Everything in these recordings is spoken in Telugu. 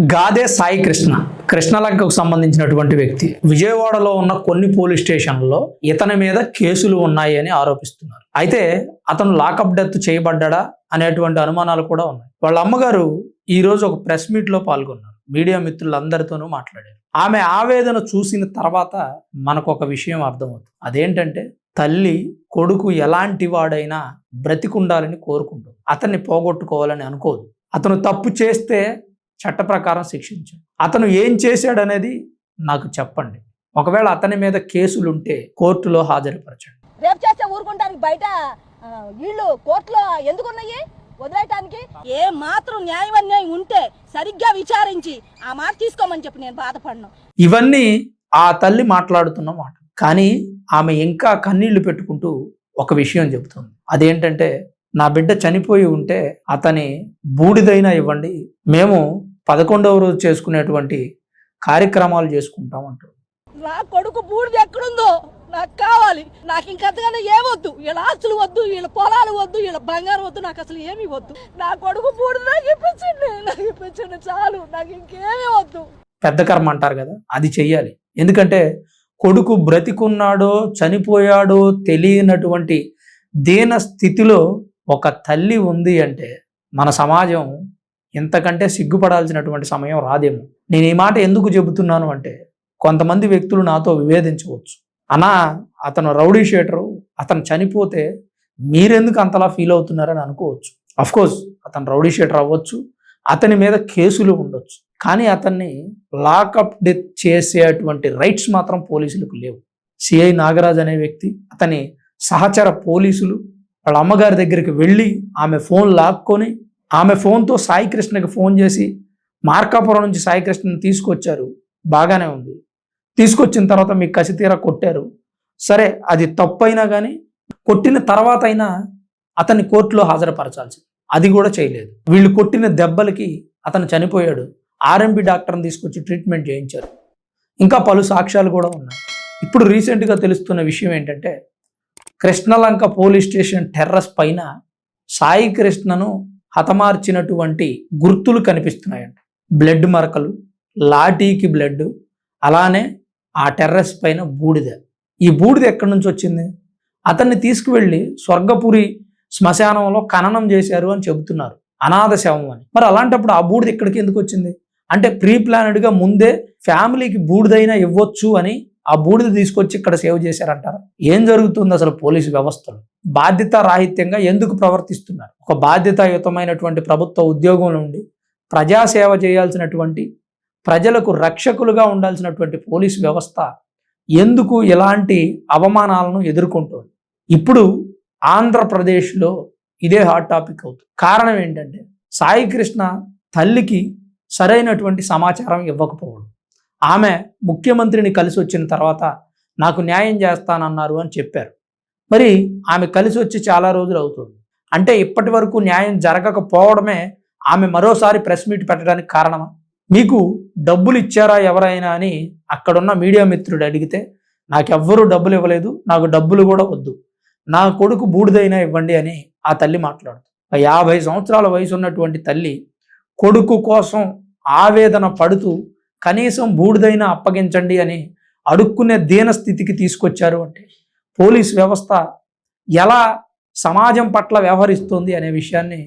గాదే సాయి కృష్ణ కృష్ణలంకకు సంబంధించినటువంటి వ్యక్తి విజయవాడలో ఉన్న కొన్ని పోలీస్ స్టేషన్లలో ఇతని మీద కేసులు ఉన్నాయి అని ఆరోపిస్తున్నారు. అయితే అతను లాకప్ డెత్ చేయబడ్డా అనేటువంటి అనుమానాలు కూడా ఉన్నాయి. వాళ్ళ అమ్మగారు ఈ రోజు ఒక ప్రెస్ మీట్ లో పాల్గొన్నారు. మీడియా మిత్రులందరితోనూ మాట్లాడారు. ఆమె ఆవేదన చూసిన తర్వాత మనకు ఒక విషయం అర్థమవుతుంది. అదేంటంటే తల్లి కొడుకు ఎలాంటి వాడైనా బ్రతికుండాలని కోరుకుంటుంది. అతన్ని పోగొట్టుకోవాలని అనుకోదు. అతను తప్పు చేస్తే చట్ట ప్రకారం శిక్షించండి. అతను ఏం చేశాడనేది నాకు చెప్పండి. ఒకవేళ అతని మీద కేసులుంటే కోర్టులో హాజరుపరచండి. రేపు చేస్తే ఊరుకుంటానికి బయట వీళ్ళు కోర్టులో ఎందుకున్నాయి వదిలేయటానికి? ఏ మాత్రం న్యాయం అన్యాయం ఉంటే సరిగ్గా విచారించి ఆ మాట తీసుకోమని చెప్పి నేను బాధపడను. ఇవన్నీ ఆ తల్లి మాట్లాడుతున్న మాట. కానీ ఆమె ఇంకా కన్నీళ్లు పెట్టుకుంటూ ఒక విషయం చెబుతుంది. అదేంటంటే నా బిడ్డ చనిపోయి ఉంటే అతని బూడిదైనా ఇవ్వండి, మేము 11వ రోజు చేసుకునేటువంటి కార్యక్రమాలు చేసుకుంటాం అంటారు. నా కొడుకు బూడిద ఎక్కడుందో నాకు కావాలి. నాకు ఇంకంతగానే ఏమొద్దు. వీళ్ళ ఆస్తులు వద్దు, వీళ్ళ పొలాలు వద్దు, వీళ్ళ బంగారం వద్దు, నాకు అసలు ఏమీ వద్దు. నా కొడుకు బూడిద నాకు ఇప్పించండి చాలు, నాకు ఇంకేమీ వద్దు. పెద్ద కర్మ అంటారు కదా, అది చెయ్యాలి. ఎందుకంటే కొడుకు బ్రతికున్నాడో చనిపోయాడో తెలియనటువంటి దీన స్థితిలో ఒక తల్లి ఉంది అంటే మన సమాజం ఇంతకంటే సిగ్గుపడాల్సినటువంటి సమయం రాదేమో. నేను ఈ మాట ఎందుకు చెబుతున్నాను అంటే కొంతమంది వ్యక్తులు నాతో వివేదించవచ్చు. అన్నా అతను రౌడీ షీటరు, అతను చనిపోతే మీరెందుకు అంతలా ఫీల్ అవుతున్నారని అనుకోవచ్చు. అఫ్కోర్స్ అతను రౌడీ షీటర్ అవ్వచ్చు, అతని మీద కేసులు ఉండొచ్చు. కానీ అతన్ని లాకప్ డెత్ చేసేటువంటి రైట్స్ మాత్రం పోలీసులకు లేవు. సిఐ నాగరాజ్ అనే వ్యక్తి, అతని సహచర పోలీసులు వాళ్ళ అమ్మగారి దగ్గరికి వెళ్ళి ఆమె ఫోన్ లాక్కొని ఆమె ఫోన్తో సాయి కృష్ణకి ఫోన్ చేసి మార్కాపురం నుంచి సాయి కృష్ణని తీసుకొచ్చారు. బాగానే ఉంది. తీసుకొచ్చిన తర్వాత మీకు కసితీరా కొట్టారు. సరే, అది తప్పు అయినా కానీ కొట్టిన తర్వాత అయినా అతన్ని కోర్టులో హాజరుపరచాల్సింది. అది కూడా చేయలేదు. వీళ్ళు కొట్టిన దెబ్బలకి అతను చనిపోయాడు. ఆర్ఎంపీ డాక్టర్ని తీసుకొచ్చి ట్రీట్మెంట్ చేయించారు. ఇంకా పలు సాక్ష్యాలు కూడా ఉన్నాయి. ఇప్పుడు రీసెంట్గా తెలుస్తున్న విషయం ఏంటంటే కృష్ణలంక పోలీస్ స్టేషన్ టెర్రస్ పైన సాయి కృష్ణను హతమార్చినటువంటి గుర్తులు కనిపిస్తున్నాయంట. బ్లడ్ మరకలు, లాఠీకి బ్లడ్, అలానే ఆ టెర్రస్ పైన బూడిద. ఈ బూడిద ఎక్కడి నుంచి వచ్చింది? అతన్ని తీసుకువెళ్ళి స్వర్గపురి శ్మశానంలో ఖననం చేశారు అని చెబుతున్నారు, అనాథ శవం అని. మరి అలాంటప్పుడు ఆ బూడిద ఇక్కడికి ఎందుకు వచ్చింది? అంటే ప్రీ ప్లానెడ్గా ముందే ఫ్యామిలీకి బూడిదైనా ఇవ్వచ్చు అని ఆ బూడిద తీసుకొచ్చి ఇక్కడ సేవ్ చేశారంటారా? ఏం జరుగుతుంది అసలు పోలీసు వ్యవస్థలో? బాధ్యత రాహిత్యంగా ఎందుకు ప్రవర్తిస్తున్నారు? ఒక బాధ్యతాయుతమైనటువంటి ప్రభుత్వ ఉద్యోగంలో ఉండి ప్రజాసేవ చేయాల్సినటువంటి, ప్రజలకు రక్షకులుగా ఉండాల్సినటువంటి పోలీసు వ్యవస్థ ఎందుకు ఇలాంటి అవమానాలను ఎదుర్కొంటుంది? ఇప్పుడు ఆంధ్రప్రదేశ్లో ఇదే హాట్ టాపిక్ అవుతుంది. కారణం ఏంటంటే సాయి కృష్ణ తల్లికి సరైనటువంటి సమాచారం ఇవ్వకపోవడం. ఆమె ముఖ్యమంత్రిని కలిసి వచ్చిన తర్వాత నాకు న్యాయం చేస్తానన్నారు అని చెప్పారు. మరి ఆమె కలిసి వచ్చి చాలా రోజులు అవుతుంది. అంటే ఇప్పటి వరకు న్యాయం జరగకపోవడమే ఆమె మరోసారి ప్రెస్ మీట్ పెట్టడానికి కారణమా? మీకు డబ్బులు ఇచ్చారా ఎవరైనా అని అక్కడున్న మీడియా మిత్రుడు అడిగితే నాకెవ్వరూ డబ్బులు ఇవ్వలేదు, నాకు డబ్బులు కూడా వద్దు, నా కొడుకు బూడిదైనా ఇవ్వండి అని ఆ తల్లి మాట్లాడుతుంది. 50 సంవత్సరాల వయసు ఉన్నటువంటి తల్లి కొడుకు కోసం ఆవేదన పడుతూ కనీసం బూడిదైనా అప్పగించండి అని అడుక్కునే దీనస్థితికి తీసుకొచ్చారు అంటే పోలీస్ వ్యవస్థ ఎలా సమాజం పట్ల వ్యవహరిస్తుంది అనే విషయాన్ని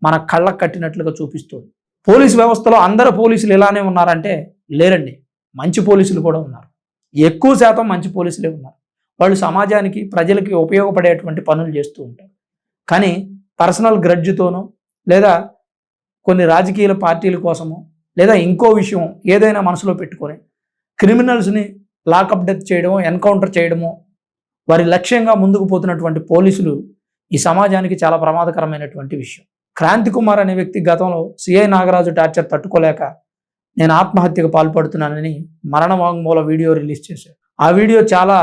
మన కళ్ళకు కట్టినట్లుగా చూపిస్తుంది. పోలీస్ వ్యవస్థలో అందరు పోలీసులు ఇలానే ఉన్నారంటే లేరండి, మంచి పోలీసులు కూడా ఉన్నారు. ఎక్కువ శాతం మంచి పోలీసులే ఉన్నారు. వాళ్ళు సమాజానికి, ప్రజలకి ఉపయోగపడేటువంటి పనులు చేస్తూ ఉంటారు. కానీ పర్సనల్ గ్రడ్జ్తోనో లేదా కొన్ని రాజకీయ పార్టీల కోసమో లేదా ఇంకో విషయం ఏదైనా మనసులో పెట్టుకొని క్రిమినల్స్ని లాకప్ డెత్ చేయడమో, ఎన్కౌంటర్ చేయడమో వారి లక్ష్యంగా ముందుకు పోతున్నటువంటి పోలీసులు ఈ సమాజానికి చాలా ప్రమాదకరమైనటువంటి విషయం. క్రాంతి కుమార్ అనే వ్యక్తి గతంలో సిఐ నాగరాజు టార్చర్ తట్టుకోలేక నేను ఆత్మహత్యకు పాల్పడుతున్నానని మరణ వాంగ్మూల వీడియో రిలీజ్ చేశారు. ఆ వీడియో చాలా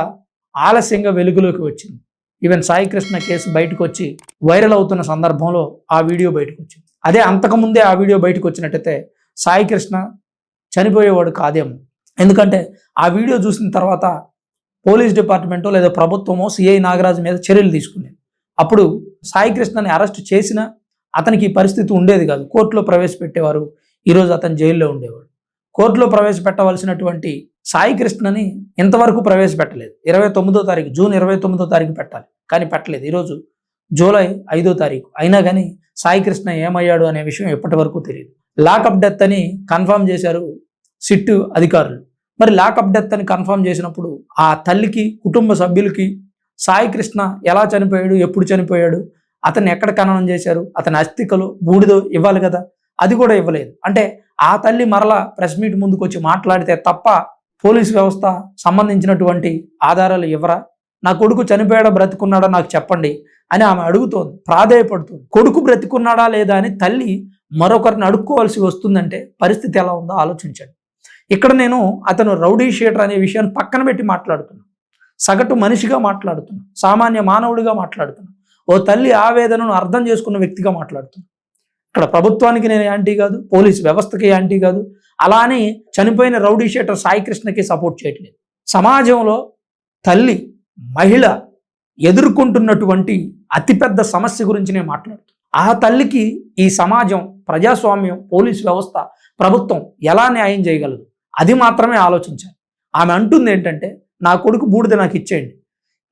ఆలస్యంగా వెలుగులోకి వచ్చింది. ఈవెన్ సాయి కృష్ణ కేసు బయటకు వచ్చి వైరల్ అవుతున్న సందర్భంలో ఆ వీడియో బయటకు వచ్చింది. అదే అంతకుముందే ఆ వీడియో బయటకు వచ్చినట్టయితే సాయి కృష్ణ చనిపోయేవాడు కాదేమో. ఎందుకంటే ఆ వీడియో చూసిన తర్వాత పోలీస్ డిపార్ట్మెంటో లేదా ప్రభుత్వమో సిఐ నాగరాజు మీద చర్యలు తీసుకునేది. అప్పుడు సాయి కృష్ణని అరెస్ట్ చేసినా అతనికి ఈ పరిస్థితి ఉండేది కాదు. కోర్టులో ప్రవేశపెట్టేవారు, ఈరోజు అతను జైల్లో ఉండేవాడు. కోర్టులో ప్రవేశపెట్టవలసినటువంటి సాయి కృష్ణని ఇంతవరకు ప్రవేశపెట్టలేదు. 29వ తారీఖు, జూన్ 29వ తారీఖు పెట్టాలి, కానీ పెట్టలేదు. ఈరోజు జూలై 5వ తారీఖు అయినా కానీ సాయి కృష్ణ ఏమయ్యాడు అనే విషయం ఎప్పటి వరకు తెలియదు. లాకప్ డెత్ అని కన్ఫర్మ్ చేశారు సిట్ అధికారులు. మరి లాకప్ డెత్ అని కన్ఫర్మ్ చేసినప్పుడు ఆ తల్లికి, కుటుంబ సభ్యులకి సాయి కృష్ణ ఎలా చనిపోయాడు, ఎప్పుడు చనిపోయాడు, అతన్ని ఎక్కడ ఖననం చేశారు, అతని అస్థికలు బూడిదో ఇవ్వాలి కదా, అది కూడా ఇవ్వలేదు. అంటే ఆ తల్లి మరలా ప్రెస్ మీట్ ముందుకు వచ్చి మాట్లాడితే తప్ప పోలీస్ వ్యవస్థ సంబంధించినటువంటి ఆధారాలు ఇవ్వరా? నా కొడుకు చనిపోయాడా బ్రతికున్నాడా నాకు చెప్పండి అని ఆమె అడుగుతోంది, ప్రాధేయపడుతుంది. కొడుకు బ్రతికున్నాడా లేదా అని తల్లి మరొకరిని అడుక్కోవాల్సి వస్తుందంటే పరిస్థితి ఎలా ఉందో ఆలోచించండి. ఇక్కడ నేను అతను రౌడీ షీటర్ అనే విషయాన్ని పక్కన పెట్టి మాట్లాడుతున్నాను. సగటు మనిషిగా మాట్లాడుతున్నాను, సామాన్య మానవుడిగా మాట్లాడుతున్నాను, ఓ తల్లి ఆవేదనను అర్థం చేసుకున్న వ్యక్తిగా మాట్లాడుతున్నాను. ఇక్కడ ప్రభుత్వానికి నేను యాంటీ కాదు, పోలీస్ వ్యవస్థకి యాంటీ కాదు, అలా అని చనిపోయిన రౌడీ షీటర్ సాయి కృష్ణకి సపోర్ట్ చేయట్లేదు. సమాజంలో తల్లి, మహిళ ఎదుర్కొంటున్నటువంటి అతిపెద్ద సమస్య గురించి నేను మాట్లాడుతున్నాను. ఆ తల్లికి ఈ సమాజం, ప్రజాస్వామ్యం, పోలీస్ వ్యవస్థ, ప్రభుత్వం ఎలా న్యాయం చేయగలదు అది మాత్రమే ఆలోచించాలి. ఆమె అంటుంది ఏంటంటే, నా కొడుకు బూడిద నాకు ఇచ్చేయండి,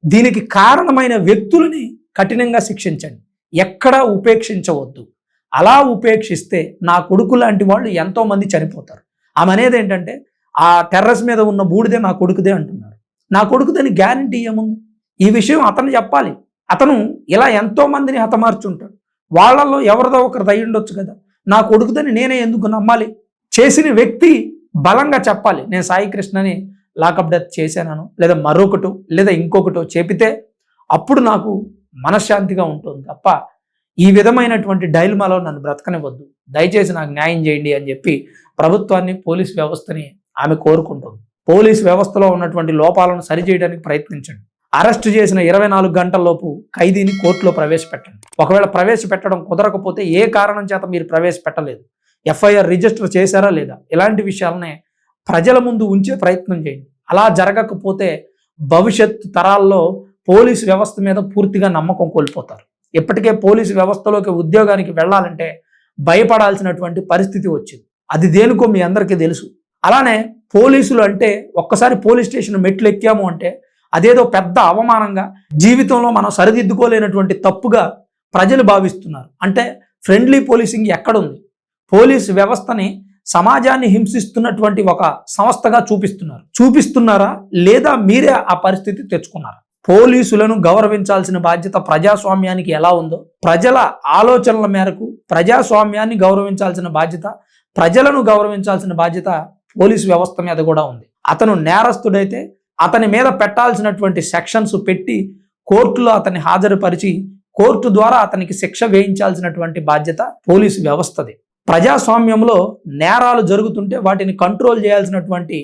దీనికి కారణమైన వ్యక్తులని కఠినంగా శిక్షించండి, ఎక్కడా ఉపేక్షించవద్దు. అలా ఉపేక్షిస్తే నా కొడుకు లాంటి వాళ్ళు ఎంతోమంది చనిపోతారు. ఆమె అనేది ఏంటంటే, ఆ టెర్రస్ మీద ఉన్న బూడిదే నా కొడుకుదే అంటున్నారు. నా కొడుకుదని గ్యారంటీ ఏముంది? ఈ విషయం అతను చెప్పాలి. అతను ఇలా ఎంతో మందిని హతమార్చుంటాడు, వాళ్ళల్లో ఎవరిదో ఒకరు దయ ఉండొచ్చు కదా. నా కొడుకుదని నేనే ఎందుకు నమ్మాలి? చేసిన వ్యక్తి బలంగా చెప్పాలి, నేను సాయి కృష్ణని లాకప్ డెత్ చేశాను, లేదా మరొకటో లేదా ఇంకొకటో చెబితే అప్పుడు నాకు మనశ్శాంతిగా ఉంటుంది తప్ప ఈ విధమైనటువంటి డైల్మాలో నన్ను బ్రతకనివ్వద్దు, దయచేసి నాకు న్యాయం చేయండి అని చెప్పి ప్రభుత్వాన్ని, పోలీస్ వ్యవస్థని ఆమె కోరుకుంటుంది. పోలీస్ వ్యవస్థలో ఉన్నటువంటి లోపాలను సరిచేయడానికి ప్రయత్నించండి. అరెస్ట్ చేసిన 24 గంటల్లోపు ఖైదీని కోర్టులో ప్రవేశపెట్టండి. ఒకవేళ ప్రవేశపెట్టడం కుదరకపోతే ఏ కారణం చేత మీరు ప్రవేశపెట్టలేదు, ఎఫ్ఐఆర్ రిజిస్టర్ చేశారా లేదా, ఇలాంటి విషయాలనే ప్రజల ముందు ఉంచే ప్రయత్నం చేయండి. అలా జరగకపోతే భవిష్యత్ తరాల్లో పోలీసు వ్యవస్థ మీద పూర్తిగా నమ్మకం కోల్పోతారు. ఇప్పటికే పోలీసు వ్యవస్థలోకి ఉద్యోగానికి వెళ్ళాలంటే భయపడాల్సినటువంటి పరిస్థితి వచ్చింది. అది దేనికో మీ అందరికీ తెలుసు. అలానే పోలీసులు అంటే ఒక్కసారి పోలీస్ స్టేషన్ మెట్లు ఎక్కాము అంటే అదేదో పెద్ద అవమానంగా, జీవితంలో మనం సరిదిద్దుకోలేనటువంటి తప్పుగా ప్రజలు భావిస్తున్నారు. అంటే ఫ్రెండ్లీ పోలీసింగ్ ఎక్కడుంది? పోలీసు వ్యవస్థని సమాజాన్ని హింసిస్తున్నటువంటి ఒక సంస్థగా చూపిస్తున్నారా లేదా మీరే ఆ పరిస్థితి తెచ్చుకున్నారా? పోలీసులను గౌరవించాల్సిన బాధ్యత ప్రజాస్వామ్యానికి ఎలా ఉందో, ప్రజల ఆలోచనల మేరకు ప్రజాస్వామ్యాన్ని గౌరవించాల్సిన బాధ్యత, ప్రజలను గౌరవించాల్సిన బాధ్యత పోలీసు వ్యవస్థ మీద కూడా ఉంది. అతను నేరస్తుడైతే అతని మీద పెట్టాల్సినటువంటి సెక్షన్స్ పెట్టి కోర్టులో అతన్ని హాజరుపరిచి కోర్టు ద్వారా అతనికి శిక్ష వేయించాల్సినటువంటి బాధ్యత పోలీసు వ్యవస్థది. ప్రజాస్వామ్యంలో నేరాలు జరుగుతుంటే వాటిని కంట్రోల్ చేయాల్సినటువంటి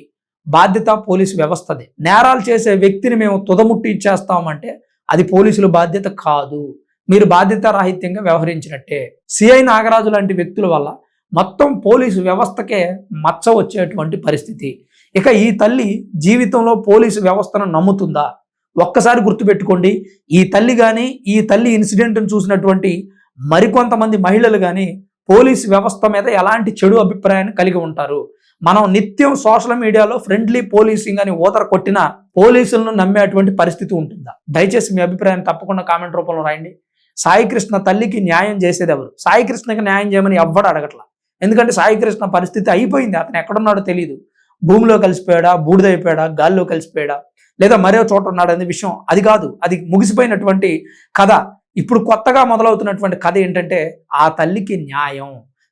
బాధ్యత పోలీసు వ్యవస్థది. నేరాలు చేసే వ్యక్తిని మేము తుదముట్టి ఇచ్చేస్తామంటే అది పోలీసుల బాధ్యత కాదు, మీరు బాధ్యత రాహిత్యంగా వ్యవహరించినట్టే. సిఐ నాగరాజు లాంటి వ్యక్తుల వల్ల మొత్తం పోలీసు వ్యవస్థకే మచ్చ వచ్చేటువంటి పరిస్థితి. ఇక ఈ తల్లి జీవితంలో పోలీసు వ్యవస్థను నమ్ముతుందా? ఒక్కసారి గుర్తుపెట్టుకోండి, ఈ తల్లి కానీ, ఈ తల్లి ఇన్సిడెంట్ను చూసినటువంటి మరికొంతమంది మహిళలు కానీ పోలీసు వ్యవస్థ మీద ఎలాంటి చెడు అభిప్రాయాన్ని కలిగి ఉంటారు. మనం నిత్యం సోషల్ మీడియాలో ఫ్రెండ్లీ పోలీసింగ్ అని ఊదర కొట్టిన పోలీసులను నమ్మేటువంటి పరిస్థితి ఉంటుందా? దయచేసి మీ అభిప్రాయాన్ని తప్పకుండా కామెంట్ రూపంలో రాయండి. సాయి కృష్ణ తల్లికి న్యాయం చేసేది ఎవరు? సాయి కృష్ణకి న్యాయం చేయమని ఎవ్వడు అడగట్లా. ఎందుకంటే సాయి కృష్ణ పరిస్థితి అయిపోయింది. అతను ఎక్కడున్నాడో తెలియదు. భూమిలో కలిసిపోయాడా, బూడిదైపోయాడా, గాల్లో కలిసిపోయాడా, లేదా మరో చోట ఉన్నాడు అనే విషయం అది కాదు. అది ముగిసిపోయినటువంటి కథ. ఇప్పుడు కొత్తగా మొదలవుతున్నటువంటి కథ ఏంటంటే ఆ తల్లికి న్యాయం.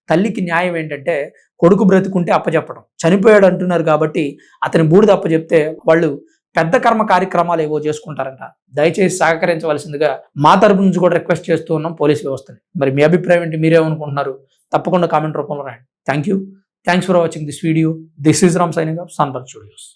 తల్లికి న్యాయం ఏంటంటే కొడుకు బ్రతుకుంటే అప్పచెప్పడం. చనిపోయాడు అంటున్నారు కాబట్టి అతని బూడిద అప్పచెప్తే వాళ్ళు పెద్ద కర్మ కార్యక్రమాలు ఏవో చేసుకుంటారంట. దయచేసి సహకరించవలసిందిగా మా తరపు నుంచి కూడా రిక్వెస్ట్ చేస్తూ ఉన్నాం పోలీస్ వ్యవస్థని. మరి మీ అభిప్రాయం ఏంటి, మీరేమనుకుంటున్నారు? తప్పకుండా కామెంట్ రూపంలో రాయండి. Thanks for watching this video. This is Ram signing off sunburn studios.